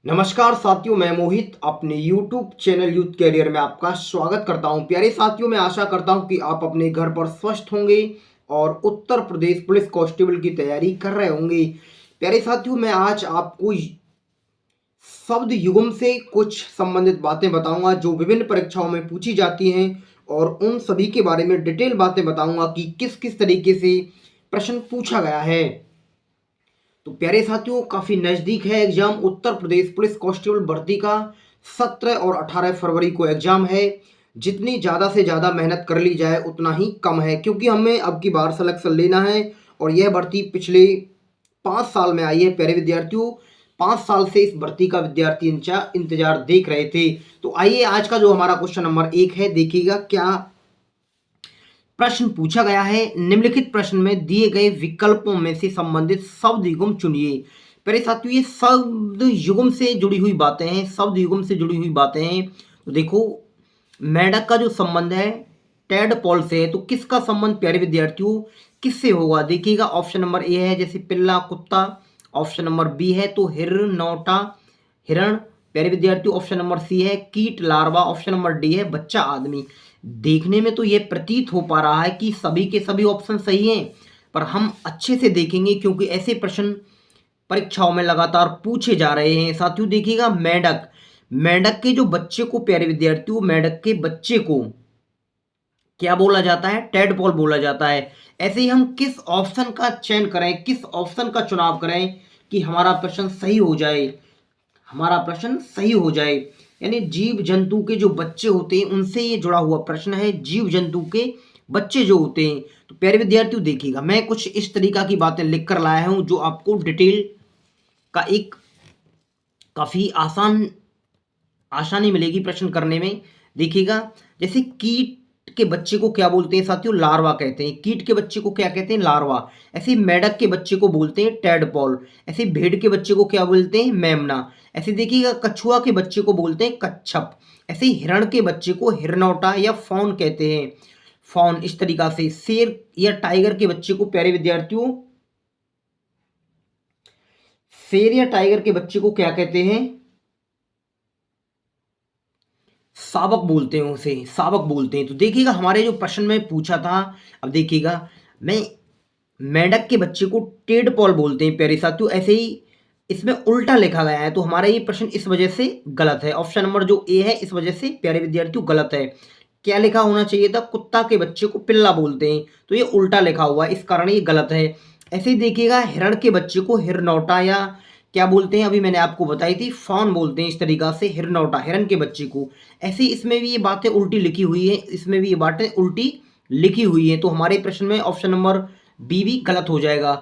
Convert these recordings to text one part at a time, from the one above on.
नमस्कार साथियों, मैं मोहित अपने YouTube चैनल यूथ कैरियर में आपका स्वागत करता हूं। प्यारे साथियों, मैं आशा करता हूं कि आप अपने घर पर स्वस्थ होंगे और उत्तर प्रदेश पुलिस कांस्टेबल की तैयारी कर रहे होंगे। प्यारे साथियों, मैं आज आपको शब्द युग्म से कुछ संबंधित बातें बताऊंगा जो विभिन्न परीक्षाओं में पूछी जाती हैं और उन सभी के बारे में डिटेल बातें बताऊंगा कि किस किस तरीके से प्रश्न पूछा गया है। तो प्यारे साथियों, काफ़ी नज़दीक है exam. Uttar Pradesh police constable भर्ती का 17 और 18 फरवरी को एग्ज़ाम है। जितनी ज़्यादा से ज़्यादा मेहनत कर ली जाए उतना ही कम है, क्योंकि हमें अब की बार सिलेक्शन लेना है और यह भर्ती पिछले 5 साल में आई है। प्यारे विद्यार्थियों, 5 साल से इस भर्ती का विद्यार्थी इंतजार देख रहे थे। तो आइए, आज का जो हमारा क्वेश्चन नंबर 1 है, देखिएगा क्या प्रश्न पूछा गया है। निम्नलिखित प्रश्न में दिए गए विकल्पों में से संबंधित शब्द युग्म चुनिए। पहले साथियों, ये शब्द युग्म से जुड़ी हुई बातें हैं, शब्द युग्म से जुड़ी हुई बातें हैं। तो देखो, मेंढक का जो संबंध है टेडपोल से है, तो किसका संबंध प्यारे विद्यार्थियों किससे होगा? देखिएगा, ऑप्शन नंबर ए है जैसे पिल्ला कुत्ता, ऑप्शन नंबर बी है तो हिरनौटा हिरण। प्यारे विद्यार्थियों, ऑप्शन नंबर सी है कीट लार्वा, ऑप्शन नंबर डी है बच्चा आदमी। देखने में तो ये प्रतीत हो पा रहा है कि सभी के सभी ऑप्शन सही हैं, पर हम अच्छे से देखेंगे क्योंकि ऐसे प्रश्न परीक्षाओं में लगातार पूछे जा रहे हैं। साथियों देखिएगा, मेंढक मेंढक के जो बच्चे को, प्यारे विद्यार्थियों, मेंढक के बच्चे को क्या बोला जाता है? टेडपोल बोला जाता है। ऐसे ही हम किस ऑप्शन का चयन करें, किस ऑप्शन का चुनाव करें कि हमारा प्रश्न सही हो जाए, हमारा प्रश्न सही हो जाए। यानी जीव जंतु के जो बच्चे होते हैं उनसे ये जुड़ा हुआ प्रश्न है, जीव जंतु के बच्चे जो होते हैं। तो प्यारे विद्यार्थियों देखिएगा, मैं कुछ इस तरीका की बातें लिख कर लाया हूं जो आपको डिटेल का एक काफ़ी आसानी मिलेगी प्रश्न करने में। देखिएगा, जैसे कीट के बच्चे को क्या बोलते हैं साथियों? लार्वा कहते हैं। कीट के बच्चे को क्या कहते हैं? लार्वा। ऐसे मेंढक के बच्चे को बोलते हैं टेडपोल। ऐसे भेड़ के बच्चे को क्या बोलते हैं? मेमना। ऐसे देखिएगा, कछुआ के बच्चे को बोलते हैं कच्छप। ऐसे हिरण के बच्चे को हिरनौटा या फॉन कहते हैं, फॉन। इस तरीका से शेर या टाइगर के बच्चे को, प्यारे विद्यार्थियों, शेर या टाइगर के बच्चे को क्या कहते हैं? शावक बोलते हैं, उसे शावक बोलते हैं। तो देखिएगा, हमारे जो प्रश्न में पूछा था, अब देखिएगा, मैं मेंढक के बच्चे को टेडपोल बोलते हैं प्यारे साथियों। ऐसे ही इसमें उल्टा लिखा गया है, तो हमारा ये प्रश्न इस वजह से गलत है। ऑप्शन नंबर जो ए है इस वजह से प्यारे विद्यार्थियों गलत है। क्या लिखा होना चाहिए था? कुत्ता के बच्चे को पिल्ला बोलते हैं, तो ये उल्टा लिखा हुआ है, इस कारण ये गलत है। ऐसे ही देखिएगा, हिरण के बच्चे को हिरनौटा या क्या बोलते हैं, अभी मैंने आपको बताई थी, फॉन बोलते हैं। इस तरीका से हिरनौटा, हिरन के बच्चे को। ऐसे ही इसमें भी ये बातें उल्टी लिखी हुई है, इसमें भी ये बातें उल्टी लिखी हुई है। तो हमारे प्रश्न में ऑप्शन नंबर बी भी गलत हो जाएगा।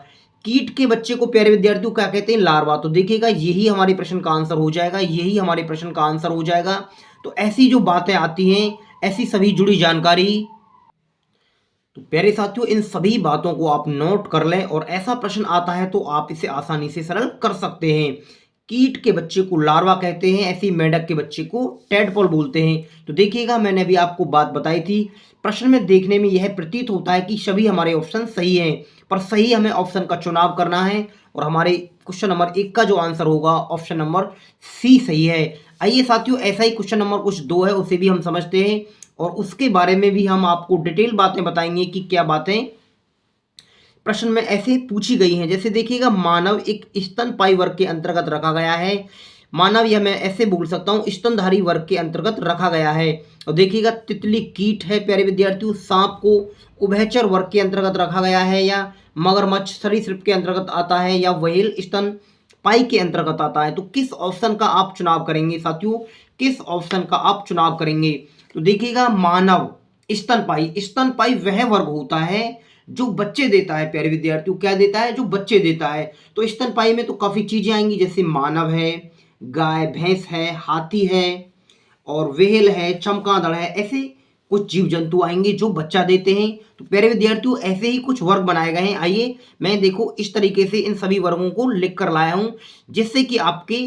कीट के बच्चे को प्यारे विद्यार्थियों क्या कहते हैं? लार्वा। तो देखिएगा, यही हमारे प्रश्न का आंसर हो जाएगा, यही हमारे प्रश्न का आंसर हो जाएगा। तो ऐसी जो बातें आती हैं, ऐसी सभी जुड़ी जानकारी, तो प्यारे साथियों, इन सभी बातों को आप नोट कर लें और ऐसा प्रश्न आता है तो आप इसे आसानी से सरल कर सकते हैं। कीट के बच्चे को लार्वा कहते हैं, ऐसी मेंढक के बच्चे को टेडपोल बोलते हैं। तो देखिएगा, मैंने अभी आपको बात बताई थी। प्रश्न में देखने में यह प्रतीत होता है कि सभी हमारे ऑप्शन सही हैं, पर सही हमें ऑप्शन का चुनाव करना है और हमारे क्वेश्चन नंबर 1 का जो आंसर होगा ऑप्शन नंबर सी सही है। आइए साथियों, ऐसा ही क्वेश्चन नंबर कुछ 2 है, उसे भी हम समझते हैं और उसके बारे में भी हम आपको डिटेल बातें बताएंगे कि क्या बातें प्रश्न में ऐसे पूछी गई हैं। जैसे देखिएगा, मानव एक स्तनपायी वर्ग के अंतर्गत रखा गया है। मानव, या मैं ऐसे बोल सकता हूँ, स्तनधारी वर्ग के अंतर्गत रखा गया है। और देखिएगा, तितली कीट है प्यारे विद्यार्थियों। सांप को उभयचर वर्ग के अंतर्गत रखा गया है, या मगरमच्छ सरीसृप के अंतर्गत आता है, या व्हेल स्तनपायी के अंतर्गत आता है। तो किस ऑप्शन का आप चुनाव करेंगे साथियों? किस ऑप्शन का आप चुनाव करेंगे? तो देखिएगा, मानव स्तनपायी, स्तनपायी वह वर्ग होता है जो बच्चे देता है प्यारे विद्यार्थियों। क्या देता है? जो बच्चे देता है। तो स्तनपायी में तो काफ़ी चीज़ें आएंगी, जैसे मानव है, गाय भैंस है, हाथी है और व्हेल है, चमगादड़ है। ऐसे कुछ जीव जंतु आएंगे जो बच्चा देते हैं। तो प्यारे विद्यार्थियों, ऐसे ही कुछ वर्ग बनाए गए हैं। आइए, मैं देखो इस तरीके से इन सभी वर्गों को लिख कर लाया हूं, जिससे कि आपके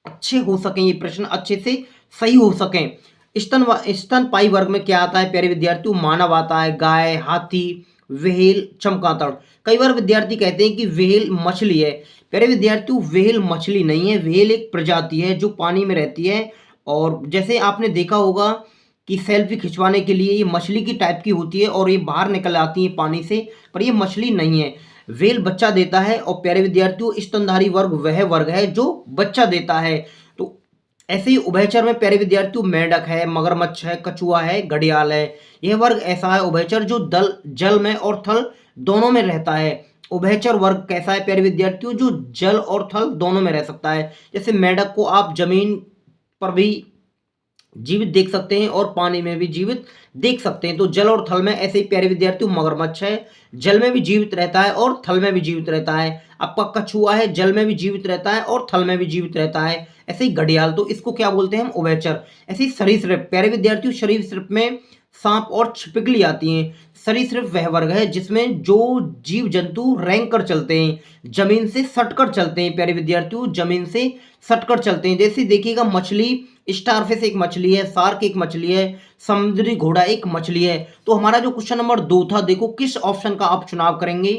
अच्छे हो सकें, ये प्रश्न अच्छे से सही हो सकें। स्तनपायी वर्ग में क्या आता है प्यारे विद्यार्थियों? मानव आता है, गाय, हाथी, व्हेल, चमगादड़। कई बार विद्यार्थी कहते हैं कि व्हेल मछली है। प्यारे विद्यार्थियों, व्हेल मछली नहीं है, व्हेल एक प्रजाति है जो पानी में रहती है। और जैसे आपने देखा होगा कि सेल्फी खिंचवाने के लिए ये मछली की टाइप की होती है और ये बाहर निकल आती है पानी से, पर ये मछली नहीं है। व्हेल बच्चा देता है और प्यारे विद्यार्थियों, स्तनधारी वर्ग वह वर्ग है जो बच्चा देता है। तो ऐसे ही उभयचर में प्यारे विद्यार्थियों मेंढक है, मगरमच्छ है, कछुआ है, घड़ियाल है। यह वर्ग ऐसा है उभयचर जो जल में और थल दोनों में रहता है। उभयचर वर्ग कैसा है प्यारे विद्यार्थियों? जो जल और थल दोनों में रह सकता है। जैसे मेंढक को आप जमीन पर भी जीवित देख सकते हैं और पानी में भी जीवित देख सकते हैं। तो जल और थल में ऐसे ही प्यारे विद्यार्थियों मगरमच्छ है, जल में भी जीवित रहता है और थल में भी जीवित रहता है। आपका कछुआ है, जल में भी जीवित रहता है और थल में भी जीवित रहता है। ऐसे ही घड़ियाल, तो इसको क्या बोलते हैं हम? उभयचर। ऐसे ही सरीसृप, प्यारे विद्यार्थियों सरीसृप में सांप और छिपकली आती हैं। सरीसृप वह वर्ग है जिसमें जो जीव जंतु रेंग कर चलते हैं, जमीन से सटकर चलते हैं। प्यारे विद्यार्थियों, जमीन से सटकर चलते हैं। जैसे देखिएगा मछली, स्टारफिश एक मछली है, शार्क एक मछली है, समुद्री घोड़ा एक मछली है। तो हमारा जो क्वेश्चन नंबर 2 था, देखो किस ऑप्शन का आप चुनाव करेंगे?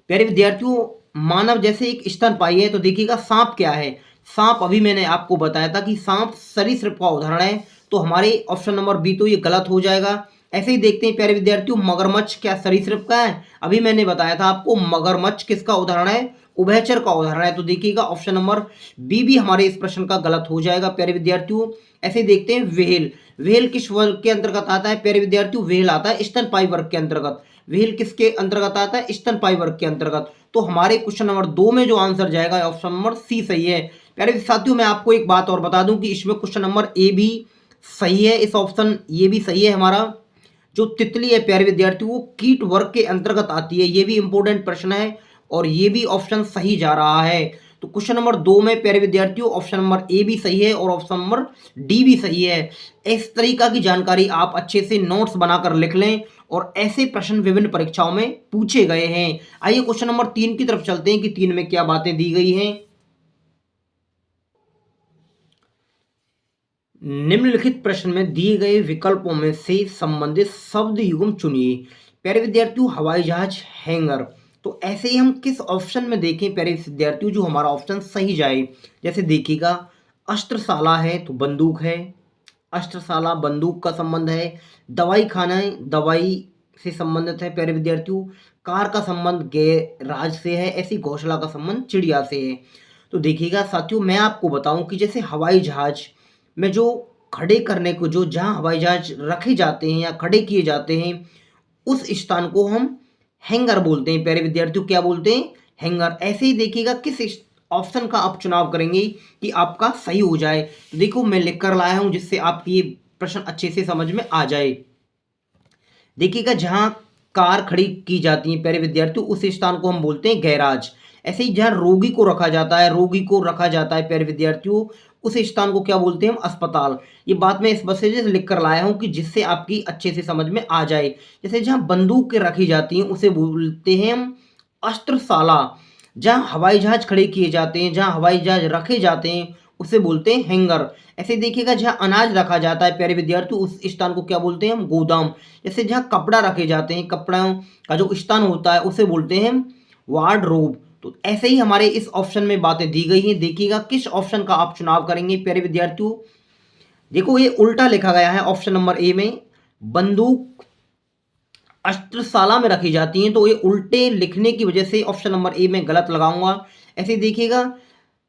प्यारे विद्यार्थियों, मानव जैसे एक स्तनपायी है, तो देखिएगा सांप क्या है? सांप अभी मैंने आपको बताया था कि सांप सरीसृप का उदाहरण है। तो हमारे ऑप्शन नंबर बी तो ये गलत हो जाएगा। ऐसे ही देखते हैं प्यारे विद्यार्थियों, मगरमच्छ क्या सरीसृप का है? अभी मैंने बताया था आपको, मगरमच्छ किसका उदाहरण है? उभयचर का उदाहरण है। तो देखिएगा ऑप्शन नंबर बी भी हमारे इस प्रश्न का गलत हो जाएगा प्यारे विद्यार्थियों। ऐसे देखते हैं व्हेल, व्हेल किस वर्ग के अंतर्गत आता है प्यारे विद्यार्थियों? व्हेल आता है स्तनपायी वर्ग के अंतर्गत। व्हेल किसके अंतर्गत आता है? स्तनपायी वर्ग के अंतर्गत। तो हमारे क्वेश्चन नंबर 2 में जो आंसर जाएगा ऑप्शन नंबर सी सही है। प्यारे साथियों, मैं आपको एक बात और बता दूं कि इसमें क्वेश्चन नंबर ए भी सही है, इस ऑप्शन ये भी सही है। हमारा जो तितली है प्यारे विद्यार्थियों, वो कीट वर्ग के अंतर्गत आती है। ये भी इंपॉर्टेंट प्रश्न है और ये भी ऑप्शन सही जा रहा है। तो क्वेश्चन नंबर 2 में प्यारे विद्यार्थियों ऑप्शन नंबर ए भी सही है और ऑप्शन नंबर डी भी सही है। इस तरीका की जानकारी आप अच्छे से नोट्स बनाकर लिख लें और ऐसे प्रश्न विभिन्न परीक्षाओं में पूछे गए हैं। आइए क्वेश्चन नंबर 3 की तरफ चलते हैं कि 3 में क्या बातें दी गई हैं। निम्नलिखित प्रश्न में दिए गए विकल्पों में से संबंधित शब्द युग्म चुनिए। प्यारे विद्यार्थियों, हवाई जहाज, हैंगर। तो ऐसे ही हम किस ऑप्शन में देखें प्यारे विद्यार्थियों जो हमारा ऑप्शन सही जाए? जैसे देखिएगा, अस्त्रशाला है तो बंदूक है, अस्त्रशाला बंदूक का संबंध है। दवाई खाना है, दवाई से संबंधित है प्यारे विद्यार्थियों। कार का संबंध गैराज से है, ऐसी घोंसला का संबंध चिड़िया से है। तो देखिएगा साथियों, मैं आपको बताऊं कि जैसे हवाई जहाज में जो खड़े करने को, जो जहां हवाई जहाज रखे जाते हैं या खड़े किए जाते हैं, उस स्थान को हम हैंगर बोलते हैं प्यारे विद्यार्थियों। क्या बोलते हैं? हैंगर। ऐसे ही देखिएगा किस ऑप्शन का आप चुनाव करेंगे कि आपका सही हो जाए। तो देखो मैं लिख कर लाया हूं जिससे आपकी ये प्रश्न अच्छे से समझ में आ जाए। देखिएगा, जहां कार खड़ी की जाती है प्यारे विद्यार्थियों, उस स्थान को हम बोलते हैं गैराज। ऐसे ही जहां रोगी को रखा जाता है, रोगी को रखा जाता है प्यारे विद्यार्थियों, उस स्थान को क्या बोलते हैं हम? अस्पताल। ये बात मैं इस वजह से लिख कर लाया हूं कि जिससे आपकी अच्छे से समझ में आ जाए। जैसे जहां बंदूक के रखी जाती हैं उसे बोलते हैं हम अस्त्रशाला। जहां हवाई जहाज खड़े किए जाते हैं, जहां हवाई जहाज रखे जाते हैं, उसे बोलते हैं हैंगर। ऐसे देखिएगा, जहां अनाज रखा जाता है प्यारे विद्यार्थियों, उस स्थान को क्या बोलते हैं हम? गोदाम। जैसे जहां कपड़ा रखे जाते हैं, कपड़ों का जो स्थान होता है उसे बोलते हैं हम वार्डरोब। तो ऐसे ही हमारे इस ऑप्शन में बातें दी गई हैं। देखिएगा किस ऑप्शन का आप चुनाव करेंगे प्यारे विद्यार्थियों। देखो ये उल्टा लिखा गया है ऑप्शन नंबर ए में, बंदूक अस्त्रशाला में रखी जाती हैं, तो ये उल्टे लिखने की वजह से ऑप्शन नंबर ए में गलत लगाऊंगा। ऐसे देखिएगा,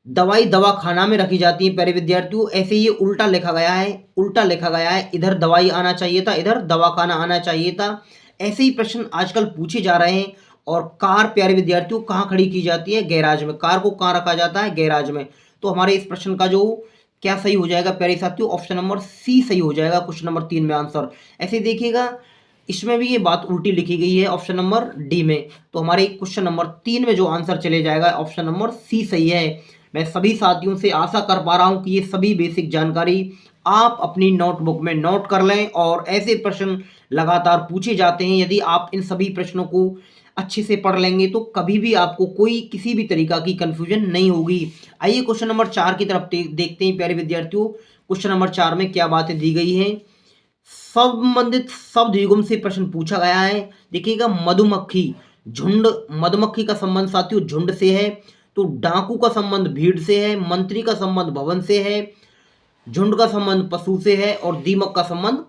दवाई दवाखाना में रखी जाती है प्यारे विद्यार्थियों, ऐसे ये उल्टा लिखा गया है, उल्टा लिखा गया है। इधर दवाई आना चाहिए था, इधर दवाखाना आना चाहिए था। ऐसे ही प्रश्न आजकल पूछे जा रहे हैं। और कार प्यारे विद्यार्थियों कहाँ खड़ी की जाती है? गैराज में। कार को कहाँ रखा जाता है? गैराज में। तो हमारे इस प्रश्न का जो क्या सही हो जाएगा प्यारे साथियों? ऑप्शन नंबर सी सही हो जाएगा क्वेश्चन नंबर 3 में आंसर। ऐसे देखिएगा, इसमें भी ये बात उल्टी लिखी गई है ऑप्शन नंबर डी में। तो हमारे क्वेश्चन नंबर 3 में जो आंसर चले जाएगा ऑप्शन नंबर सी सही है। मैं सभी साथियों से आशा कर पा रहा हूं कि ये सभी बेसिक जानकारी आप अपनी नोटबुक में नोट कर लें और ऐसे प्रश्न लगातार पूछे जाते हैं। यदि आप इन सभी प्रश्नों को अच्छे से पढ़ लेंगे तो कभी भी आपको कोई किसी भी तरीका की कंफ्यूजन नहीं होगी। आइए क्वेश्चन नंबर 4 की तरफ देखते हैं प्यारे विद्यार्थियों। क्वेश्चन नंबर 4 में क्या बातें दी गई हैं। संबंधित शब्द युग्म से प्रश्न पूछा गया है। देखिएगा मधुमक्खी, झुंड, मधुमक्खी का संबंध साथियों झुंड से है, तो डाकू का संबंध भीड़ से है, मंत्री का संबंध भवन से है, झुंड का संबंध पशु से है और दीमक का संबंध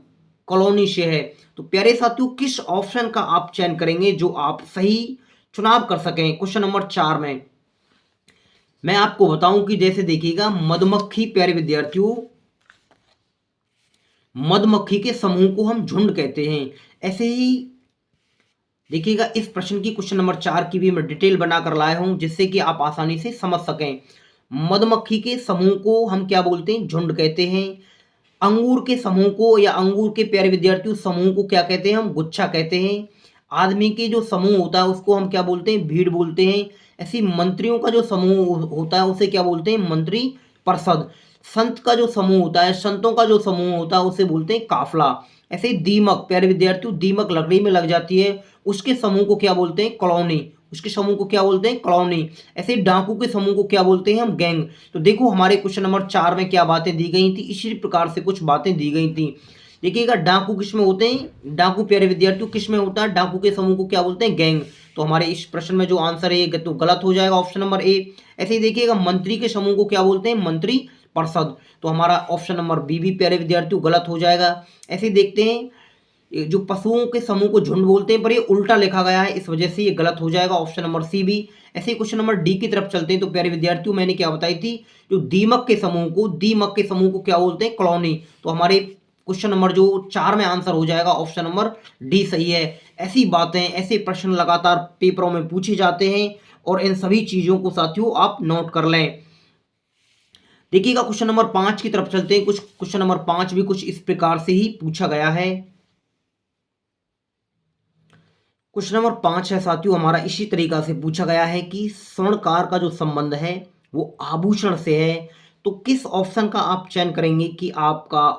कॉलोनी से है। तो प्यारे साथियों किस ऑप्शन का आप चयन करेंगे जो आप सही चुनाव कर सकें। क्वेश्चन नंबर 4 में मैं आपको बताऊं कि जैसे देखिएगा मधुमक्खी, प्यारे विद्यार्थियों, मधुमक्खी के समूह को हम झुंड कहते हैं। ऐसे ही देखिएगा इस प्रश्न की क्वेश्चन नंबर 4 की भी मैं डिटेल बनाकर लाया हूं जिससे कि आप आसानी से समझ सकें। मधुमक्खी के समूह को हम क्या बोलते हैं, झुंड कहते हैं। अंगूर के समूह को या अंगूर के, प्यारे विद्यार्थियों, समूह को क्या कहते हैं, हम गुच्छा कहते हैं। आदमी के जो समूह होता है उसको हम क्या बोलते हैं, भीड़ बोलते हैं। ऐसी मंत्रियों का जो समूह होता है उसे क्या बोलते हैं, मंत्री परिषद। संत का जो समूह होता है, संतों का जो समूह होता है उसे बोलते हैं काफला। ऐसे ही दीमक, प्यारे विद्यार्थियों, दीमक लकड़ी में लग जाती है, उसके समूह को क्या बोलते हैं, कॉलोनी। उसके समूह को क्या बोलते हैं, कॉलोनी। ऐसे ही डाकू के समूह को क्या बोलते हैं, हम गैंग। तो देखो हमारे क्वेश्चन नंबर 4 में क्या बातें दी गई थी, इसी प्रकार से कुछ बातें दी गई थी। देखिएगा डाकू किस में होते हैं, डाकू प्यारे विद्यार्थियों किस में होता है, डाकू के समूह को क्या बोलते हैं, गैंग। तो हमारे इस प्रश्न में जो आंसर है ये तो गलत हो जाएगा, ऑप्शन नंबर ए। ऐसे ही देखिएगा मंत्री के समूह को क्या बोलते हैं, मंत्री परिषद। तो हमारा ऑप्शन नंबर बी भी प्यारे विद्यार्थियों गलत हो जाएगा। ऐसे ही देखते हैं जो पशुओं के समूह को झुंड बोलते हैं पर ये उल्टा लिखा गया है, इस वजह से ये गलत हो जाएगा, ऑप्शन नंबर सी भी। ऐसे ही क्वेश्चन नंबर डी की तरफ चलते हैं। तो प्यारे विद्यार्थियों मैंने क्या बताई थी, जो दीमक के समूह को क्या बोलते हैं, कॉलोनी। तो हमारे क्वेश्चन नंबर जो 4 में आंसर हो जाएगा, ऑप्शन नंबर डी सही है। ऐसी बातें, ऐसे प्रश्न लगातार पेपरों में पूछे जाते हैं और इन सभी चीजों को साथियों आप नोट कर लें। देखिएगा क्वेश्चन नंबर 5 की तरफ चलते हैं। कुछ क्वेश्चन नंबर 5 भी कुछ इस प्रकार से ही पूछा गया है। क्वेश्चन नंबर 5 है साथियों हमारा इसी तरीका से पूछा गया है कि स्वर्णकार का जो संबंध है वो आभूषण से है। तो किस ऑप्शन का आप चयन करेंगे कि आपका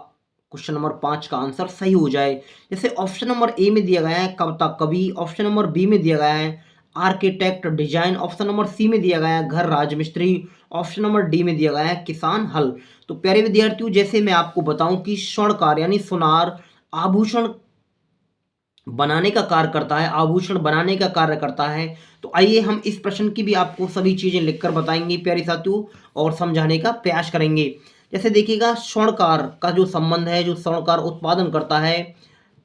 क्वेश्चन नंबर 5 का आंसर सही हो जाए। जैसे ऑप्शन नंबर ए में दिया गया है कविता कवि, ऑप्शन नंबर बी में दिया गया है architect design, option number C में दिया गया है घर राजमिस्त्री, ऑप्शन नंबर डी में दिया गया है किसान हल। तो प्यारे विद्यार्थियों जैसे मैं आपको बताऊं कि स्वर्णकार यानी सोनार आभूषण बनाने का कार्य करता है, आभूषण बनाने का कार्य करता है। तो आइए हम इस प्रश्न की भी आपको सभी चीजें लिखकर बताएंगे प्यारे साथियों और समझाने का प्रयास करेंगे। जैसे देखिएगा स्वर्णकार का जो संबंध है, जो स्वर्णकार उत्पादन करता है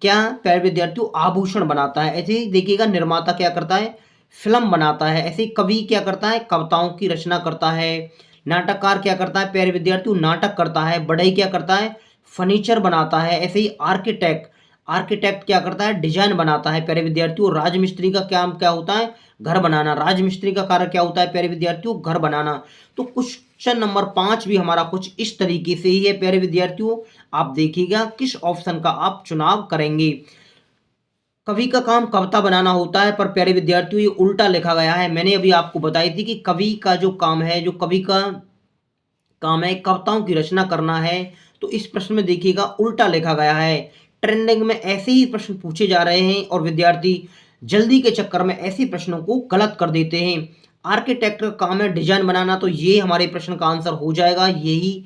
क्या, प्यारे विद्यार्थियों, आभूषण बनाता है। ऐसे ही देखिएगा निर्माता क्या करता है, फिल्म बनाता है। ऐसे ही कवि क्या करता है, कविताओं की रचना करता है। नाटककार क्या करता है, प्यारे विद्यार्थियों, नाटक करता है। बढ़ई क्या करता है, फर्नीचर बनाता है। ऐसे ही आर्किटेक्ट, आर्किटेक्ट क्या करता है, डिजाइन बनाता है। प्यारे विद्यार्थियों राजमिस्त्री का काम क्या होता है, घर बनाना। राजमिस्त्री का कार्य क्या होता है प्यारे विद्यार्थियों, घर बनाना। तो क्वेश्चन नंबर 5 भी हमारा कुछ इस तरीके से ही है प्यारे विद्यार्थियों। आप देखिएगा किस ऑप्शन का आप चुनाव करेंगे। कवि का काम कविता बनाना होता है पर प्यारे विद्यार्थियों ये उल्टा लिखा गया है। मैंने अभी आपको बताई थी कि कवि का जो काम है, जो कवि का काम है कविताओं की रचना करना है। तो इस प्रश्न में देखिएगा उल्टा लिखा गया है। ट्रेंडिंग में ऐसे ही प्रश्न पूछे जा रहे हैं और विद्यार्थी जल्दी के चक्कर में ऐसे प्रश्नों को गलत कर देते हैं। आर्किटेक्ट का काम है डिजाइन बनाना, तो ये हमारे प्रश्न का आंसर हो जाएगा, यही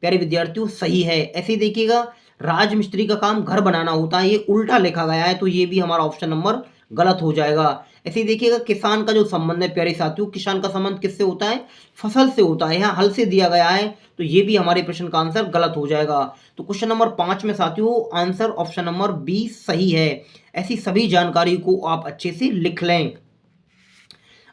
प्यारे विद्यार्थियों सही है। ऐसे ही देखिएगा राजमिस्त्री का काम घर बनाना होता है, ये उल्टा लिखा गया है, तो ये भी हमारा ऑप्शन नंबर गलत हो जाएगा। ऐसे ही देखिएगा किसान का जो संबंध है प्यारे साथियों, किसान का संबंध किससे होता है, फसल से होता है। यहाँ हल से दिया गया है, तो ये भी हमारे प्रश्न का आंसर गलत हो जाएगा। तो क्वेश्चन नंबर 5 में साथियों आंसर ऑप्शन नंबर बी सही है। ऐसी सभी जानकारी को आप अच्छे से लिख लें।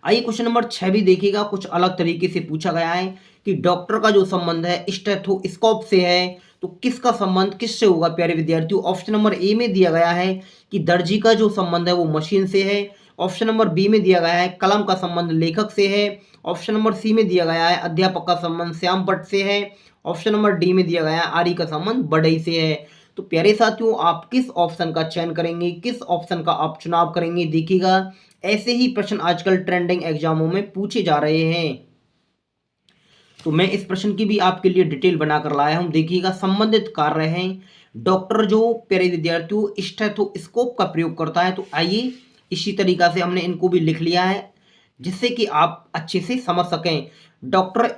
आइए क्वेश्चन नंबर 6 भी देखिएगा, कुछ अलग तरीके से पूछा गया है कि डॉक्टर का जो संबंध है स्टेथोस्कोप से है। तो किसका संबंध किससे होगा प्यारे विद्यार्थियों। ऑप्शन नंबर ए में दिया गया है कि दर्जी का जो संबंध है वो मशीन से है। ऑप्शन नंबर बी में दिया गया है कलम का संबंध लेखक से है। ऑप्शन नंबर सी में दिया गया है अध्यापक का संबंध श्याम भट्ट से है। ऑप्शन नंबर डी में दिया गया है आर्य का संबंध बढ़ई से है। तो प्यारे साथियों आप किस ऑप्शन का चयन करेंगे, किस ऑप्शन का आप चुनाव करेंगे। देखिएगा ऐसे ही प्रश्न आजकल ट्रेंडिंग एग्जामों में पूछे जा रहे हैं। तो मैं इस प्रश्न की भी आपके लिए डिटेल बनाकर लाया हूं। देखिएगा संबंधित कार्य हैं, डॉक्टर जो प्यारे विद्यार्थियों स्टेथोस्कोप का प्रयोग करता है। तो आइए इसी तरीका से हमने इनको भी लिख लिया है जिससे कि आप अच्छे से समझ सकें। डॉक्टर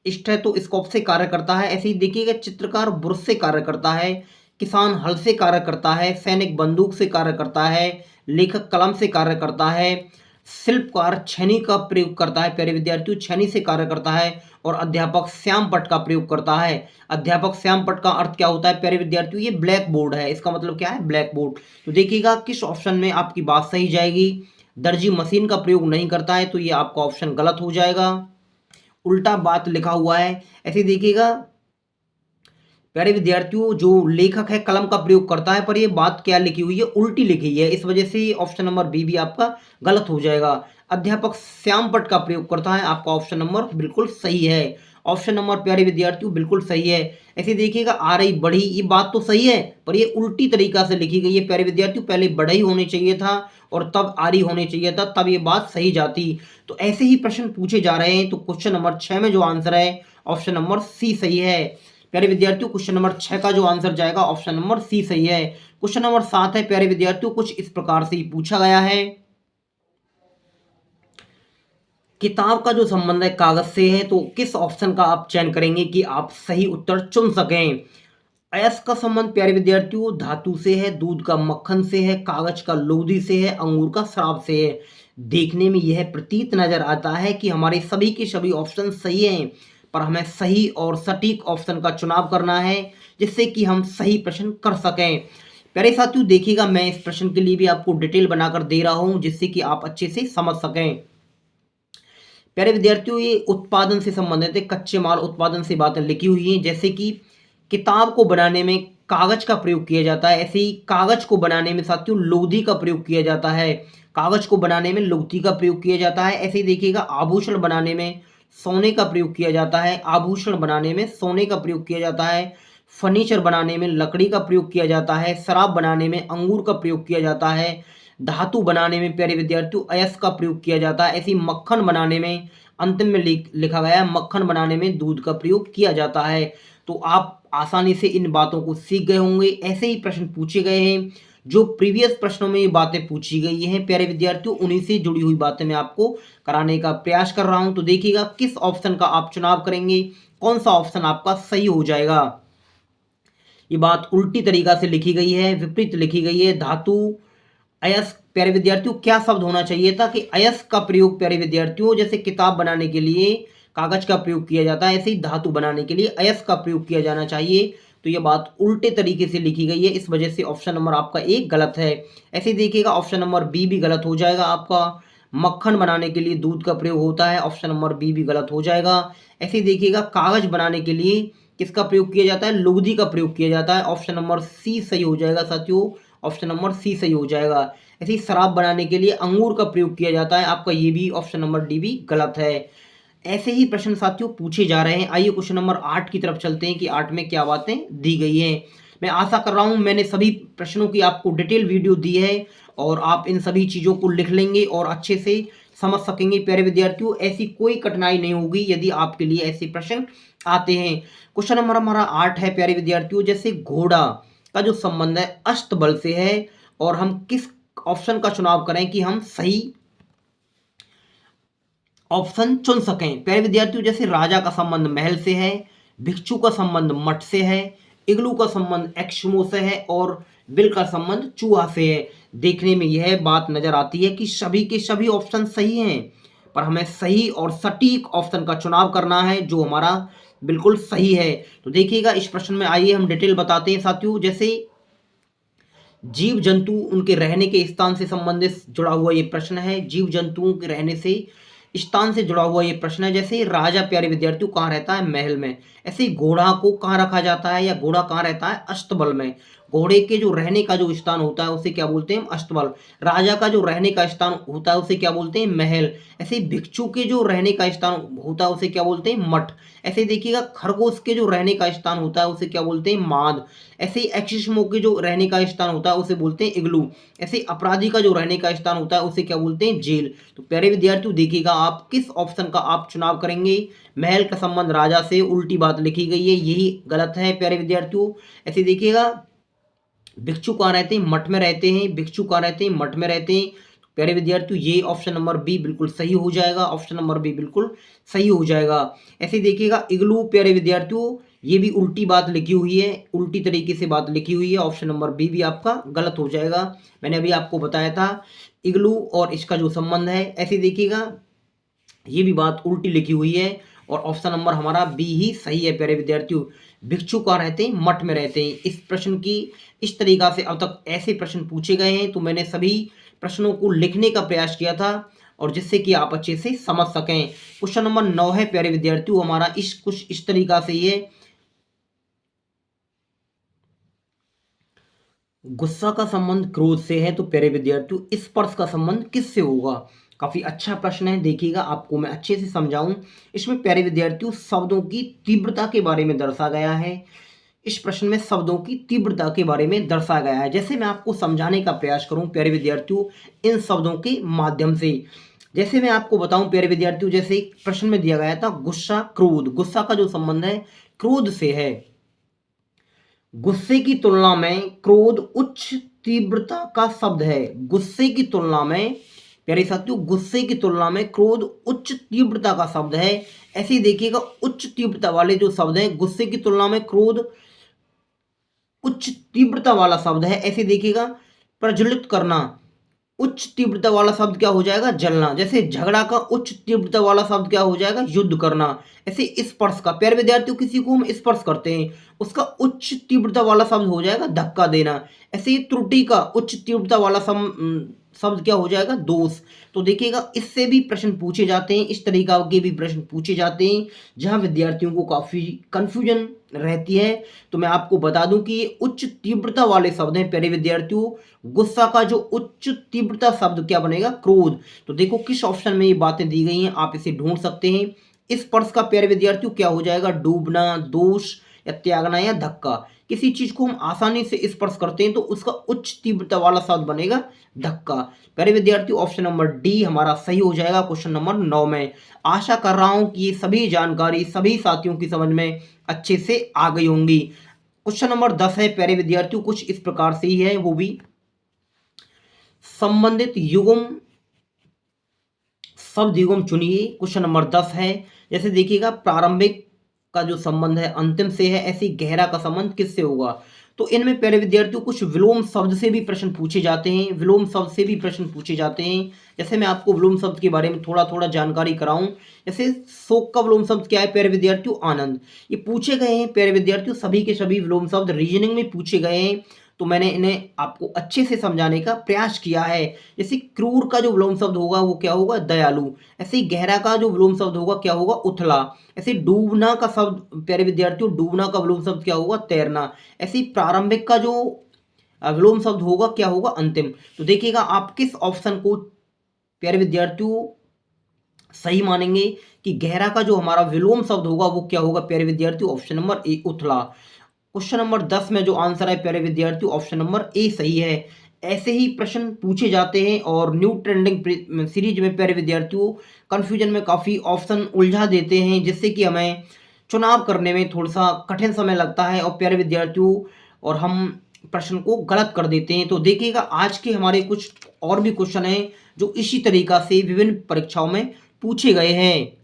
स्टेथोस्कोप से कार्य करता है। ऐसे ही देखिएगा चित्रकार ब्रश से कार्य करता है। किसान हल से कार्य करता है, सैनिक बंदूक से कार्य करता है, लेखक कलम से कार्य करता है, शिल्पकार छेनी का प्रयोग करता है, प्यारे विद्यार्थियों छेनी से कार्य करता है, और अध्यापक श्यामपट्ट का प्रयोग करता है। अध्यापक श्यामपट्ट का अर्थ क्या होता है प्यारे विद्यार्थियों? ये ब्लैक बोर्ड है, इसका मतलब क्या है? Black board. तो देखिएगा किस ऑप्शन में आपकी बात सही जाएगी। दर्जी मशीन का प्रयोग नहीं करता है, तो ये आपका ऑप्शन गलत हो जाएगा, उल्टा बात लिखा हुआ है। ऐसे देखिएगा प्यारे विद्यार्थियों जो लेखक है कलम का प्रयोग करता है, पर ये बात क्या लिखी हुई है? उल्टी लिखी है, इस वजह से ऑप्शन नंबर बी भी आपका गलत हो जाएगा। अध्यापक श्यामपट्ट का प्रयोग करता है, आपका ऑप्शन नंबर बिल्कुल सही है। ऑप्शन नंबर प्यारे विद्यार्थियों बिल्कुल सही है। ऐसे देखिएगा आ रही बढ़ी, ये बात तो सही है पर ये उल्टी तरीका से लिखी गई है प्यारे विद्यार्थियों, पहले बढ़ई होने चाहिए था और तब आरी होने चाहिए था, तब ये बात सही जाती। तो ऐसे ही प्रश्न पूछे जा रहे हैं। तो क्वेश्चन नंबर 6 में जो आंसर है ऑप्शन नंबर सी सही है। प्यारे विद्यार्थियों क्वेश्चन नंबर 6 का जो आंसर जाएगा ऑप्शन नंबर सी सही है। क्वेश्चन नंबर 7 है प्यारे विद्यार्थियों, कुछ इस प्रकार से पूछा गया है। किताब का जो संबंध है कागज से है, तो किस ऑप्शन का आप चयन करेंगे कि आप सही उत्तर चुन सकें? अयस्क का संबंध प्यारे विद्यार्थियों धातु से है, दूध का मक्खन से है, कागज का लोदी से है, अंगूर का शराब से है। देखने में यह प्रतीत नजर आता है कि हमारे सभी के सभी ऑप्शन सही हैं, पर हमें सही और सटीक ऑप्शन का चुनाव करना है जिससे कि हम सही प्रश्न कर सकें। प्यारे साथियों देखिएगा मैं इस प्रश्न के लिए भी आपको डिटेल बनाकर दे रहा हूं जिससे कि आप अच्छे से समझ सकें। प्यारे विद्यार्थियों ये उत्पादन से संबंधित है, कच्चे माल उत्पादन से बातें लिखी हुई हैं, जैसे कि किताब को बनाने में कागज का प्रयोग किया जाता है, ऐसे ही कागज को बनाने में साथियों लोदी का प्रयोग किया जाता है। कागज को बनाने में लोदी का प्रयोग किया जाता है। ऐसे ही देखिएगा आभूषण बनाने में सोने का प्रयोग किया जाता है, आभूषण बनाने में सोने का प्रयोग किया जाता है। फर्नीचर बनाने में लकड़ी का प्रयोग किया जाता है, शराब बनाने में अंगूर का प्रयोग किया जाता है, धातु बनाने में प्यारे विद्यार्थियों अयस्क का प्रयोग किया जाता है। ऐसे ही मक्खन बनाने में अंतिम में लिखा गया है मक्खन बनाने में दूध का प्रयोग किया जाता है। तो आप आसानी से इन बातों को सीख गए होंगे। ऐसे ही प्रश्न पूछे गए हैं, जो प्रीवियस प्रश्नों में ये बातें पूछी गई हैं प्यारे विद्यार्थियों, उन्हीं से जुड़ी हुई बातें मैं आपको कराने का प्रयास कर रहा हूं। तो देखिएगा किस ऑप्शन का आप चुनाव करेंगे, कौन सा ऑप्शन आपका सही हो जाएगा। ये बात उल्टी तरीका से लिखी गई है, विपरीत लिखी गई है। धातु अयस्क प्यारे विद्यार्थियों क्या शब्द होना चाहिए था कि अयस्क का प्रयोग प्यारे विद्यार्थियों जैसे किताब बनाने के लिए कागज का प्रयोग किया जाता है, ऐसे ही धातु बनाने के लिए अयस्क का प्रयोग किया जाना चाहिए। तो ये बात उल्टे तरीके से लिखी गई है, इस वजह से ऑप्शन नंबर आपका एक गलत है। ऐसे देखिएगा ऑप्शन नंबर बी भी गलत हो जाएगा आपका। मक्खन बनाने के लिए दूध का प्रयोग होता है, ऑप्शन नंबर बी भी गलत हो जाएगा। ऐसे देखिएगा कागज बनाने के लिए किसका प्रयोग किया जाता है? लोदी का प्रयोग किया जाता है, ऑप्शन नंबर सी सही हो जाएगा साथियों, ऑप्शन नंबर सी सही हो जाएगा। ऐसे ही शराब बनाने के लिए अंगूर का प्रयोग किया जाता है, आपका ये भी ऑप्शन नंबर डी भी गलत है। ऐसे ही प्रश्न साथियों पूछे जा रहे हैं। आइए क्वेश्चन नंबर 8 की तरफ चलते हैं कि 8 में क्या बातें दी गई हैं। मैं आशा कर रहा हूं मैंने सभी प्रश्नों की आपको डिटेल वीडियो दी है और आप इन सभी चीज़ों को लिख लेंगे और अच्छे से समझ सकेंगे। प्यारे विद्यार्थियों ऐसी कोई कठिनाई नहीं होगी यदि आपके लिए ऐसे प्रश्न आते हैं। क्वेश्चन नंबर हमारा 8 है प्यारे विद्यार्थियों, जैसे घोड़ा का जो संबंध है अष्टबल से है और हम किस ऑप्शन का चुनाव करें कि हम सही ऑप्शन चुन सकें। प्यारे विद्यार्थियों जैसे राजा का संबंध महल से है, भिक्षु का संबंध मठ से है, इग्लू का संबंध एक्समो से है और बिल का संबंध चूहा से है। देखने में यह बात नजर आती है कि सभी के सभी ऑप्शन सही हैं, पर हमें सही और सटीक ऑप्शन का चुनाव करना है जो हमारा बिल्कुल सही है। तो देखिएगा इस प्रश्न में आइए हम डिटेल बताते हैं साथियों। जैसे जीव जंतु उनके रहने के स्थान से संबंधित जुड़ा हुआ ये प्रश्न है, जीव जंतुओं के रहने से स्थान से जुड़ा हुआ ये प्रश्न है। जैसे राजा प्यारे विद्यार्थियों कहाँ रहता है? महल में। ऐसे ही घोड़ा को कहाँ रखा जाता है या घोड़ा कहाँ रहता है? अस्तबल में। घोड़े के जो रहने का जो स्थान होता है उसे क्या बोलते हैं? अस्तबल। राजा का जो रहने का स्थान होता है उसे क्या बोलते हैं? महल। ऐसे ही भिक्षु के जो रहने का स्थान होता है उसे क्या बोलते हैं? मठ। ऐसे ही देखिएगा खरगोश के जो रहने का स्थान होता है उसे क्या बोलते हैं? माद। ऐसे ही एक्सिस्मो के जो रहने का स्थान होता है उसे बोलते हैं इग्लू। ऐसे ही अपराधी का जो रहने का स्थान होता है उसे क्या बोलते हैं? जेल। तो प्यारे विद्यार्थियों देखिएगा आप किस ऑप्शन का आप चुनाव करेंगे। महल का संबंध राजा से, उल्टी बात लिखी गई है, यही गलत है प्यारे विद्यार्थियों। ऐसे देखिएगा भिक्षु कहाँ रहते हैं? मठ में रहते हैं। भिक्षु कहाँ रहते हैं? मठ में रहते हैं। प्यारे विद्यार्थियों ये ऑप्शन नंबर बी बिल्कुल सही हो जाएगा, ऑप्शन नंबर बी बिल्कुल सही हो जाएगा। ऐसे देखिएगा इग्लू प्यारे विद्यार्थियों ये भी उल्टी बात लिखी हुई है, उल्टी तरीके से बात लिखी हुई है। ऑप्शन नंबर बी भी आपका गलत हो जाएगा। मैंने अभी आपको बताया था इग्लू और इसका जो संबंध है, ऐसे देखिएगा ये भी बात उल्टी लिखी हुई है और ऑप्शन नंबर हमारा बी ही सही है। प्यारे विद्यार्थियों, भिक्षु कहाँ रहते हैं? मठ में रहते हैं। इस प्रश्न की इस तरीका से अब तक ऐसे प्रश्न पूछे गए हैं, तो मैंने सभी प्रश्नों को लिखने का प्रयास किया था और जिससे कि आप अच्छे से समझ सकें। क्वेश्चन नंबर 9 है प्यारे विद्यार्थियों हमारा कुछ इस तरीका से ही है। गुस्सा का संबंध क्रोध से है, तो प्यारे विद्यार्थियों स्पर्श का संबंध किससे होगा? काफी अच्छा प्रश्न है, देखिएगा आपको मैं अच्छे से समझाऊं। इसमें प्यारे विद्यार्थियों शब्दों की तीव्रता के बारे में दर्शा गया है। इस प्रश्न में शब्दों की तीव्रता के बारे में दर्शा गया है। जैसे मैं आपको समझाने का प्रयास करूं प्यारे विद्यार्थियों इन शब्दों के माध्यम से, जैसे मैं आपको बताऊं प्यारे विद्यार्थियों, जैसे प्रश्न में दिया गया था गुस्सा क्रोध, गुस्सा का जो संबंध है क्रोध से है। गुस्से की तुलना में क्रोध उच्च तीव्रता का शब्द है। गुस्से की तुलना में प्यारे साथियों, गुस्से की तुलना में क्रोध उच्च तीव्रता का शब्द है। ऐसे ही देखिएगा उच्च तीव्रता वाले जो शब्द हैं, गुस्से की तुलना में क्रोध उच्च तीव्रता वाला शब्द है। ऐसे देखिएगा प्रज्वलित करना, उच्च तीव्रता वाला शब्द क्या हो जाएगा? जलना। जैसे झगड़ा का उच्च तीव्रता वाला शब्द क्या हो जाएगा? युद्ध करना। ऐसे स्पर्श का, प्यारे विद्यार्थियों किसी को हम स्पर्श करते हैं, उसका उच्च तीव्रता वाला शब्द हो जाएगा धक्का देना। ऐसे ही त्रुटि का उच्च तीव्रता वाला शब्द क्या हो जाएगा? दोष। तो देखिएगा इससे भी प्रश्न पूछे जाते हैं, इस तरीका के भी प्रश्न पूछे जाते हैं जहां विद्यार्थियों को काफी कंफ्यूजन रहती है। तो मैं आपको बता दूं कि ये उच्च तीव्रता वाले शब्द हैं प्यारे विद्यार्थियों। गुस्सा का जो उच्च तीव्रता शब्द क्या बनेगा? क्रोध। तो देखो किस ऑप्शन में ये बातें दी गई हैं, आप इसे ढूंढ सकते हैं। स्पर्श का प्यारे विद्यार्थियों क्या हो जाएगा? डूबना, दोष या त्यागना या धक्का। किसी चीज को हम आसानी से स्पर्श करते हैं तो उसका उच्च तीव्रता वाला शब्द बनेगा धक्का। प्यारे विद्यार्थियों ऑप्शन नंबर डी हमारा सही हो जाएगा क्वेश्चन नंबर 9 में। आशा कर रहा हूं कि ये सभी जानकारी सभी साथियों की समझ में अच्छे से आ गई होंगी। क्वेश्चन नंबर 10 है प्यारे विद्यार्थियों, कुछ इस प्रकार से ही है, वो भी संबंधित युग्म शब्द युग्म चुनिए। क्वेश्चन नंबर 10 है, जैसे देखिएगा प्रारंभिक का जो संबंध है अंतिम से है, ऐसी गहरा का संबंध किससे होगा? तो इनमें प्यारे विद्यार्थियों कुछ विलोम शब्द से भी प्रश्न पूछे जाते हैं, विलोम शब्द से भी प्रश्न पूछे जाते हैं। जैसे मैं आपको विलोम शब्द के बारे में थोड़ा थोड़ा जानकारी कराऊं, जैसे शोक का विलोम शब्द क्या है प्यारे विद्यार्थियों? आनंद। ये पूछे गए हैं प्यारे विद्यार्थियों, सभी के सभी विलोम शब्द रीजनिंग में पूछे गए हैं, तो मैंने इन्हें आपको अच्छे से समझाने का प्रयास किया है। जैसे क्रूर का जो विलोम शब्द होगा वो क्या होगा? दयालु। ऐसे ही गहरा का जो विलोम शब्द होगा क्या होगा? उथला। ऐसे डूबना का शब्द प्यारे विद्यार्थियों, डूबना का विलोम शब्द क्या होगा? तैरना। ऐसे ही प्रारंभिक का जो विलोम शब्द होगा क्या होगा? अंतिम। तो देखिएगा आप किस ऑप्शन को प्यारे विद्यार्थियों सही मानेंगे कि गहरा का जो हमारा विलोम शब्द होगा वो क्या होगा प्यारे विद्यार्थियों? ऑप्शन नंबर ए उथला। क्वेश्चन नंबर 10 में जो आंसर है प्यारे विद्यार्थियों ऑप्शन नंबर ए सही है। ऐसे ही प्रश्न पूछे जाते हैं और न्यू ट्रेंडिंग सीरीज में प्यारे विद्यार्थियों कंफ्यूजन में काफ़ी ऑप्शन उलझा देते हैं, जिससे कि हमें चुनाव करने में थोड़ा सा कठिन समय लगता है और प्यारे विद्यार्थियों और हम प्रश्न को गलत कर देते हैं। तो देखिएगा आज के हमारे कुछ और भी क्वेश्चन हैं जो इसी तरीका से विभिन्न परीक्षाओं में पूछे गए हैं।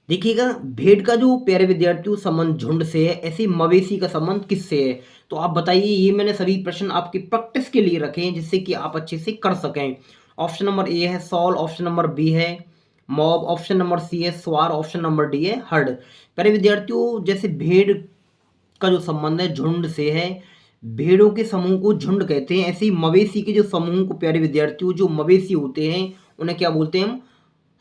देखिएगा भेड़ का जो प्यारे विद्यार्थियों संबंध झुंड से है, ऐसे मवेशी का संबंध किससे है? तो आप बताइए। ये मैंने सभी प्रश्न आपकी प्रैक्टिस के लिए रखे हैं जिससे कि आप अच्छे से कर सकें। ऑप्शन नंबर ए है सॉल, ऑप्शन नंबर बी है मॉब, ऑप्शन नंबर सी है स्वार, ऑप्शन नंबर डी है हर्ड। प्यारे विद्यार्थियों जैसे भेड़ का जो संबंध है झुंड से है, भेड़ों के समूह को झुंड कहते हैं। ऐसे ही मवेशी के जो समूह को प्यारे विद्यार्थियों जो मवेशी होते हैं उन्हें क्या बोलते हैं? हम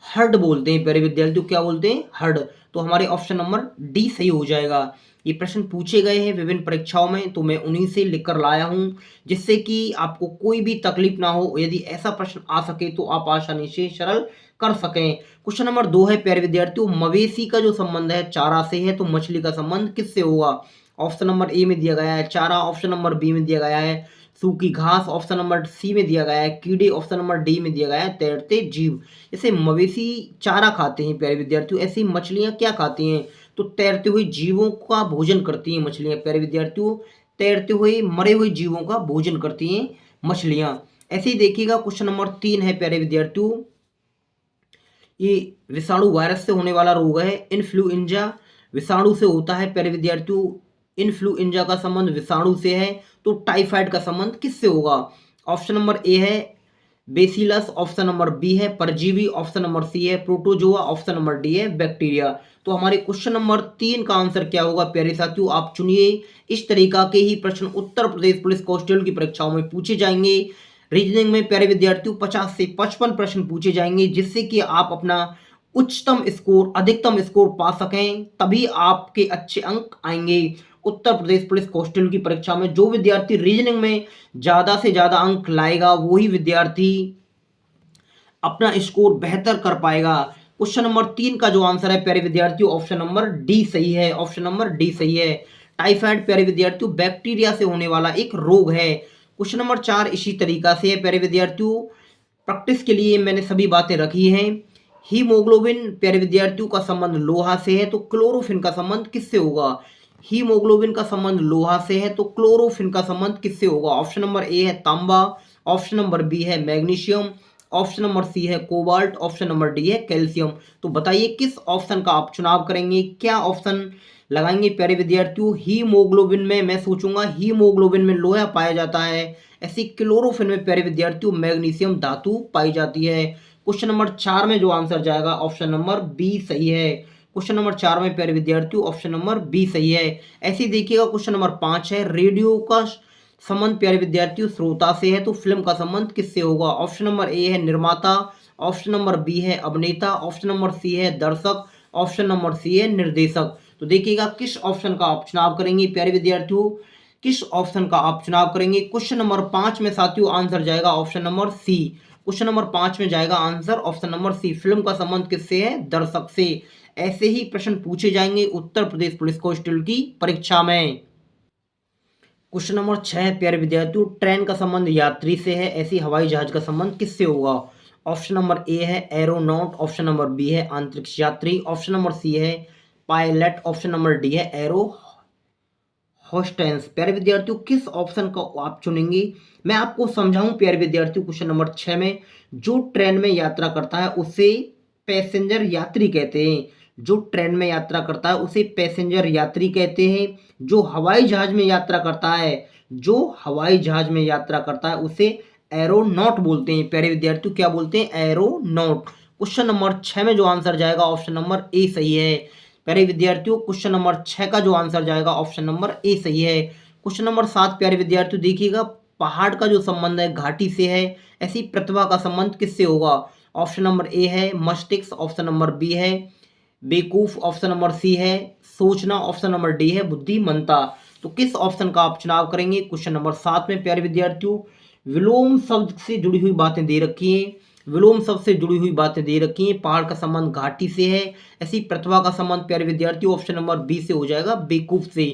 हर्ड बोलते हैं। प्यारे विद्यार्थियों क्या बोलते हैं? हर्ड। तो हमारे ऑप्शन नंबर डी सही हो जाएगा। ये प्रश्न पूछे गए हैं विभिन्न परीक्षाओं में, तो मैं उन्हीं से लिखकर लाया हूं जिससे कि आपको कोई भी तकलीफ ना हो। यदि ऐसा प्रश्न आ सके तो आप आसानी से सरल कर सकें। क्वेश्चन नंबर 2 है प्यारे विद्यार्थियों, मवेशी का जो संबंध है चारा से है, तो मछली का संबंध किससे होगा? ऑप्शन नंबर ए में दिया गया है चारा, ऑप्शन नंबर बी में दिया गया है सूखी घास, ऑप्शन नंबर सी में दिया गया है कीड़े, ऑप्शन नंबर डी में दिया गया है तैरते जीव। जैसे मवेशी चारा खाते हैं प्यारे विद्यार्थियों, ऐसी मछलियां क्या खाती हैं? तो तैरते हुए जीवों का भोजन करती हैं मछलियां प्यारे विद्यार्थियों, तैरते हुए मरे हुए जीवों का भोजन करती हैं मछलियां। ऐसे ही देखिएगा क्वेश्चन नंबर 3 है प्यारे विद्यार्थियों, ये विषाणु वायरस से होने वाला रोग है इन्फ्लुएंजा विषाणु से होता है प्यारे विद्यार्थियों? इन्फ्लुएंजा का संबंध विषाणु से है, तो टाइफाइड का संबंध किससे होगा? ऑप्शन नंबर ए है बेसिलस, ऑप्शन नंबर बी है परजीवी, ऑप्शन नंबर सी है प्रोटोजोआ, ऑप्शन नंबर डी है बैक्टीरिया। तो हमारे क्वेश्चन नंबर 3 का आंसर क्या होगा प्यारे साथियों? आप चुनिए। इस तरीका के ही प्रश्न उत्तर प्रदेश पुलिस कांस्टेबल की परीक्षाओं में पूछे जाएंगे। रीजनिंग में प्यारे विद्यार्थियों 50 से 55 प्रश्न पूछे जाएंगे, जिससे कि आप अपना उच्चतम स्कोर, अधिकतम स्कोर पा सकें, तभी आपके अच्छे अंक आएंगे उत्तर प्रदेश पुलिस कांस्टेबल की परीक्षा में। जो विद्यार्थी रीजनिंग में ज्यादा से ज्यादा अंक लाएगा वही विद्यार्थी अपना स्कोर बेहतर कर पाएगा। क्वेश्चन नंबर 3 का जो आंसर है प्यारे विद्यार्थियों, ऑप्शन नंबर डी सही है। ऑप्शन नंबर डी सही है। टाइफाइड प्यारे विद्यार्थियों बैक्टीरिया से होने वाला एक रोग है। क्वेश्चन नंबर 4 इसी तरीका से है प्यारे विद्यार्थियों। प्रैक्टिस के लिए मैंने सभी बातें रखी हैं। हीमोग्लोबिन प्यारे विद्यार्थियों का संबंध लोहा से है, तो क्लोरोफिन का संबंध किससे होगा? हीमोग्लोबिन का संबंध लोहा से है, तो क्लोरोफिन का संबंध किससे होगा? ऑप्शन नंबर ए है तांबा, ऑप्शन नंबर बी है मैग्नीशियम, ऑप्शन नंबर सी है कोबाल्ट, ऑप्शन नंबर डी है कैल्शियम। तो बताइए किस ऑप्शन का आप चुनाव करेंगे, क्या ऑप्शन लगाएंगे प्यारे विद्यार्थियों? हीमोग्लोबिन में मैं सोचूंगा हीमोग्लोबिन में लोहा पाया जाता है, ऐसी क्लोरोफिन में प्यारे विद्यार्थियों मैग्नीशियम धातु पाई जाती है। क्वेश्चन नंबर 4 में जो आंसर जाएगा ऑप्शन नंबर बी सही है। क्वेश्चन नंबर 4 में प्यारे विद्यार्थियों ऑप्शन नंबर बी सही है। ऐसे ही देखिएगा क्वेश्चन नंबर 5 है, रेडियो का संबंध प्यारे विद्यार्थियों श्रोता से है, तो फिल्म का संबंध किससे होगा? ऑप्शन नंबर ए है निर्माता, ऑप्शन नंबर बी है अभिनेता, ऑप्शन नंबर सी है दर्शक, ऑप्शन नंबर सी है निर्देशक। तो देखिएगा किस ऑप्शन का आप चुनाव करेंगे प्यारे विद्यार्थियों, किस ऑप्शन का आप चुनाव करेंगे? क्वेश्चन नंबर 5 में साथियों आंसर जाएगा option number C. Question number 5 में जाएगा answer option number C, film का संबंध किससे है? दर्शक से। ऐसे ही प्रश्न पूछे जाएंगे उत्तर प्रदेश पुलिस कांस्टेबल की परीक्षा में। क्वेश्चन नंबर 6 प्यारे विद्यार्थियों, ट्रेन का संबंध यात्री से है, ऐसी हवाई जहाज का संबंध किससे होगा? ऑप्शन नंबर ए है एरोनॉट, ऑप्शन नंबर बी है अंतरिक्ष यात्री, ऑप्शन नंबर सी है पायलट, ऑप्शन नंबर डी है एरो होस्टेंस। प्यारे विद्यार्थियों किस ऑप्शन का आप चुनेंगे? मैं आपको समझाऊं प्यारे विद्यार्थियों, क्वेश्चन नंबर 6 में जो ट्रेन में यात्रा करता है उसे पैसेंजर यात्री कहते हैं। जो ट्रेन में यात्रा करता है उसे पैसेंजर यात्री कहते हैं। जो हवाई जहाज में यात्रा करता है, जो हवाई जहाज में यात्रा करता है उसे एरोनॉट बोलते हैं। प्यारे विद्यार्थियों क्या बोलते हैं? एरोनॉट। क्वेश्चन नंबर 6 में जो आंसर जाएगा ऑप्शन नंबर ए सही है। प्यारे विद्यार्थियों क्वेश्चन नंबर 6 का जो आंसर जाएगा ऑप्शन नंबर ए सही है। क्वेश्चन नंबर 7 प्यारे विद्यार्थियों देखिएगा, पहाड़ का जो संबंध है घाटी से है, ऐसी प्रतिभा का संबंध किससे होगा? ऑप्शन नंबर ए है मस्तिष्क, ऑप्शन नंबर बी है बेवकूफ, ऑप्शन नंबर सी है सोचना, ऑप्शन नंबर डी है बुद्धिमत्ता। तो किस ऑप्शन का आप चुनाव करेंगे? क्वेश्चन नंबर 7 में प्यारे विद्यार्थियों विलोम शब्द से जुड़ी हुई बातें दे रखी हैं, विलोम शब्द से जुड़ी हुई बातें दे रखी हैं। पहाड़ का संबंध घाटी से है, ऐसी प्रतिभा का संबंध प्यारे विद्यार्थियों ऑप्शन नंबर बी से हो जाएगा बेवकूफ से।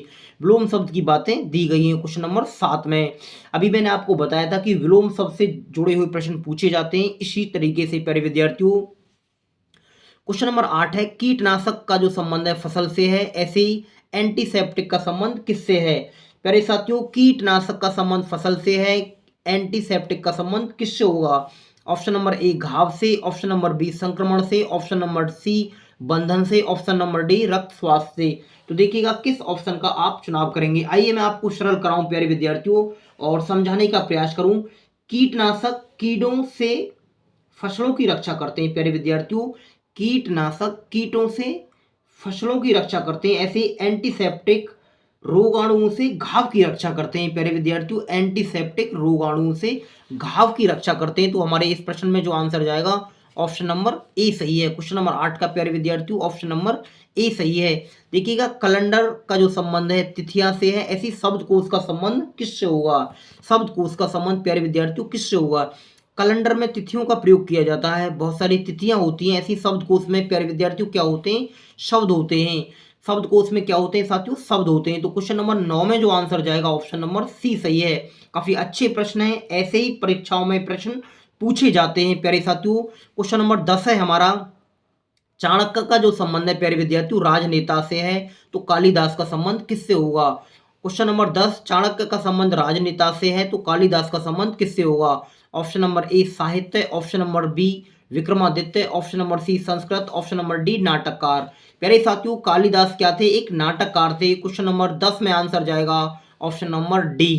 विलोम शब्द की बातें दी गई हैं क्वेश्चन नंबर 7 में। अभी मैंने आपको बताया था कि विलोम शब्द से जुड़े हुए प्रश्न पूछे जाते हैं इसी तरीके से प्यारे विद्यार्थियों। क्वेश्चन नंबर 8 है, कीटनाशक का जो संबंध है फसल से है, ऐसे ही एंटीसेप्टिक का संबंध किससे है? प्यारे साथियों कीटनाशक का संबंध फसल से है, एंटीसेप्टिक का संबंध किससे होगा? ऑप्शन नंबर ए घाव से, ऑप्शन नंबर बी संक्रमण से, ऑप्शन नंबर सी बंधन से, ऑप्शन नंबर डी रक्त स्वास्थ्य से। तो देखिएगा किस ऑप्शन का आप चुनाव करेंगे। आइए मैं आपको सरल कराऊं प्यारे विद्यार्थियों और समझाने का प्रयास करूं। कीटनाशक कीड़ों से फसलों की रक्षा करते हैं प्यारे विद्यार्थियों, कीटनाशक कीटों से फसलों की रक्षा करते हैं, ऐसे एंटीसेप्टिक रोगाणुओं से घाव की रक्षा करते हैं प्यारे विद्यार्थियों, एंटीसेप्टिक रोगाणुओं से घाव की रक्षा करते हैं। तो हमारे इस प्रश्न में जो आंसर जाएगा ऑप्शन नंबर ए सही है। क्वेश्चन नंबर 8 का प्यारे विद्यार्थियों ऑप्शन नंबर ए सही है। देखिएगा कैलेंडर का जो संबंध है तिथियां से है, ऐसी शब्दकोश का संबंध किससे होगा? शब्दकोश का संबंध प्यारे विद्यार्थियों किससे होगा? कैलेंडर में तिथियों का प्रयोग किया जाता है, बहुत सारी तिथियां होती हैं, ऐसी शब्दकोश में प्यारे विद्यार्थियों क्या होते हैं? शब्द होते हैं। शब्दकोश में क्या होते हैं साथियों? शब्द होते हैं। तो क्वेश्चन नंबर 9 में जो आंसर जाएगा ऑप्शन नंबर सी सही है। काफी अच्छे प्रश्न है, ऐसे ही परीक्षाओं में प्रश्न पूछे जाते हैं प्यारे साथियों। क्वेश्चन नंबर 10 है हमारा, चाणक्य का जो संबंध है प्यारे विद्यार्थियों राजनेता से है, तो कालिदास का संबंध किससे होगा? क्वेश्चन नंबर 10 चाणक्य का संबंध राजनेता से है, तो कालिदास का संबंध किससे होगा? ऑप्शन नंबर ए साहित्य, option number B Vikramaditya, option number C Sanskrit, option number D नाटककार। प्यारे साथियों, कालिदास क्या थे? एक नाटककार थे। क्वेश्चन नंबर 10 में आंसर जाएगा option number D.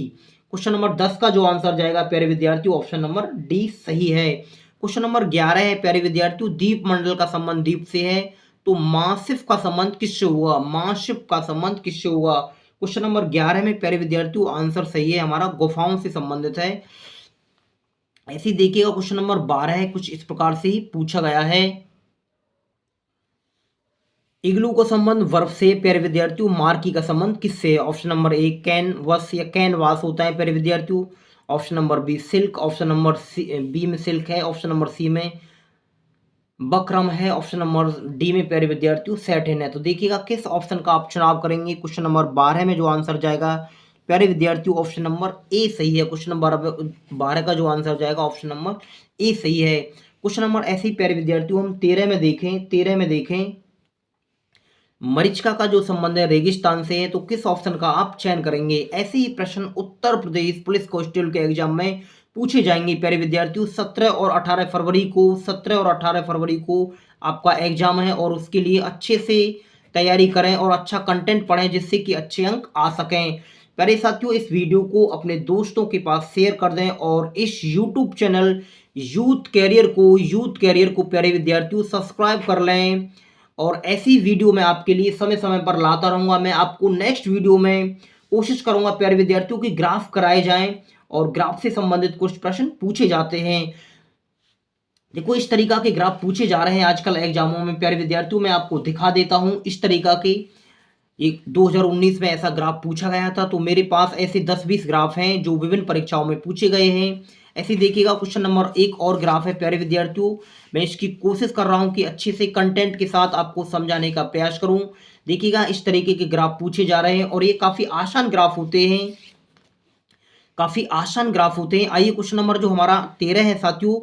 Question number 10 का जो आंसर जाएगा प्यारे विद्यार्थियों, ऑप्शन नंबर डी सही है। क्वेश्चन नंबर 11 है प्यारे विद्यार्थियों, दीप मंडल का संबंध दीप से है, तो मासिफ का संबंध किससे हुआ? मासिफ का संबंध किससे हुआ? क्वेश्चन नंबर 11 में प्यारे विद्यार्थियों आंसर सही है, हमारा गुफाओं से संबंधित है। ऐसे ही देखिएगा क्वेश्चन नंबर 12 है, कुछ इस प्रकार से ही पूछा गया है। इग्लू का संबंध वर्ब से प्यारे विद्यार्थियों, मार्की का संबंध किससे? ऑप्शन नंबर ए कैनवस या कैनवास होता है प्यारे विद्यार्थियों, option number B silk, option number B में सिल्क है, ऑप्शन नंबर सी में बकरम है, ऑप्शन नंबर डी में प्यारे विद्यार्थियों सैटिन है। तो देखिएगा किस ऑप्शन का आप चुनाव करेंगे। क्वेश्चन नंबर 12 में जो आंसर जाएगा प्यारे विद्यार्थियों, ऑप्शन नंबर ए सही है। क्वेश्चन नंबर 12 का जो आंसर जाएगा ऑप्शन नंबर ए सही है। क्वेश्चन नंबर ऐसे ही प्यारे विद्यार्थियों हम 13 में देखें मरीचिका का जो संबंध है रेगिस्तान से है, तो किस ऑप्शन का आप चयन करेंगे। ऐसे ही प्रश्न उत्तर प्रदेश पुलिस कांस्टेबल के एग्जाम में पूछे जाएंगे प्यारे विद्यार्थियों। 17 और 18 फरवरी को आपका एग्जाम है और उसके लिए अच्छे से तैयारी करें और अच्छा कंटेंट पढ़ें जिससे कि अच्छे अंक आ सकें। प्यारे साथियों, इस वीडियो को अपने दोस्तों के पास शेयर कर दें और इस यूट्यूब चैनल यूथ कैरियर को प्यारे विद्यार्थियों सब्सक्राइब कर लें। और ऐसी वीडियो मैं आपके लिए समय समय पर लाता रहूंगा। मैं आपको नेक्स्ट वीडियो में कोशिश करूंगा प्यारे विद्यार्थियों की ग्राफ कराए जाएं और ग्राफ से संबंधित कुछ प्रश्न पूछे जाते हैं। देखो इस तरीका के ग्राफ पूछे जा रहे हैं आजकल एग्जामों में प्यारे विद्यार्थियों, मैं आपको दिखा देता हूं इस तरीका के। एक 2019 में ऐसा ग्राफ पूछा गया था, तो मेरे पास ऐसे 10-20 ग्राफ हैं जो विभिन्न परीक्षाओं में पूछे गए हैं। ऐसे देखिएगा क्वेश्चन नंबर एक और ग्राफ है प्यारे विद्यार्थियों, मैं इसकी कोशिश कर रहा हूं कि अच्छे से कंटेंट के साथ आपको समझाने का प्रयास करूं। देखिएगा इस तरीके के ग्राफ पूछे जा रहे हैं और ये काफी आसान ग्राफ होते हैं, आइए क्वेश्चन नंबर जो हमारा 13 है साथियों,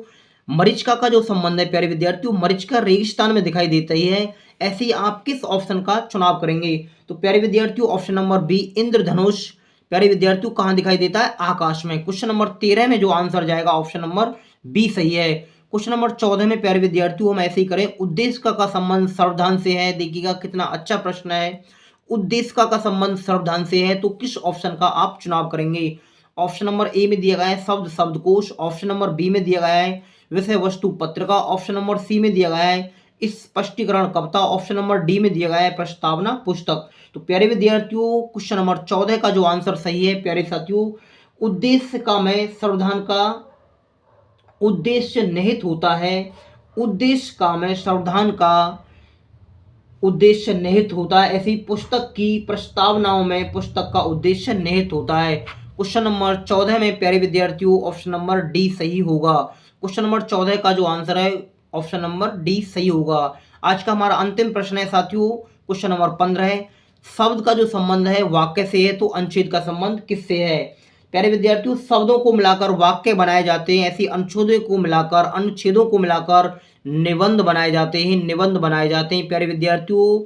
मरीचिका का जो संबंध है प्यारे विद्यार्थियों, मरीचिका रेगिस्तान में दिखाई देती है। ऐसे ही आप किस ऑप्शन का चुनाव करेंगे। तो प्यारे विद्यार्थियों ऑप्शन नंबर बी इंद्रधनुष प्यारे विद्यार्थियों कहां दिखाई देता है? आकाश में। क्वेश्चन नंबर 13 में जो आंसर जाएगा ऑप्शन नंबर बी सही है। क्वेश्चन नंबर 14 में प्यारे विद्यार्थियों हम ऐसे ही करें, उद्देश्य का संबंध सर्वधान से है। देखिएगा कितना अच्छा प्रश्न है, उद्देश्य का संबंध सर्वधान से है, तो किस ऑप्शन का आप चुनाव करेंगे। ऑप्शन नंबर ए में दिया गया है शब्दकोश, ऑप्शन नंबर बी में दिया गया है विषय वस्तु पत्रिका, ऑप्शन नंबर सी में दिया गया है स्पष्टीकरण कविता, ऑप्शन नंबर डी में दिया गया है प्रस्तावना पुस्तक। तो प्यारे विद्यार्थियों क्वेश्चन नंबर 14 का जो आंसर सही है प्यारे साथियों, उद्देश्य का में संविधान का उद्देश्य निहित होता है, उद्देश्य का में संविधान का उद्देश्य निहित होता है। ऐसी पुस्तक की प्रस्तावनाओं में पुस्तक का उद्देश्य निहित होता है। क्वेश्चन नंबर 14 में प्यारे विद्यार्थियों ऑप्शन नंबर डी सही होगा। क्वेश्चन नंबर 14 का जो आंसर है ऑप्शन नंबर डी सही होगा। आज का हमारा अंतिम प्रश्न है साथियों, क्वेश्चन नंबर 15 है, शब्द का जो संबंध है वाक्य से है, तो अनुच्छेद का संबंध किससे है। प्यारे विद्यार्थियों शब्दों को मिलाकर वाक्य बनाए जाते हैं, ऐसी अनुच्छेदों को मिलाकर निबंध बनाए जाते हैं, प्यारे विद्यार्थियों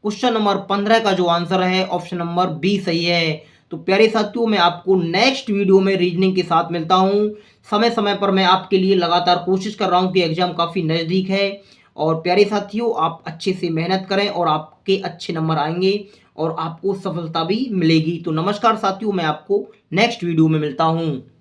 क्वेश्चन नंबर 15 का जो आंसर है ऑप्शन नंबर बी सही है। तो प्यारे साथियों मैं आपको नेक्स्ट वीडियो में रीजनिंग के साथ मिलता हूं। समय समय पर मैं आपके लिए लगातार कोशिश कर रहा हूं कि एग्जाम काफ़ी नज़दीक है। और प्यारे साथियों आप अच्छे से मेहनत करें और आपके अच्छे नंबर आएंगे और आपको सफलता भी मिलेगी। तो नमस्कार साथियों, मैं आपको नेक्स्ट वीडियो में मिलता हूं।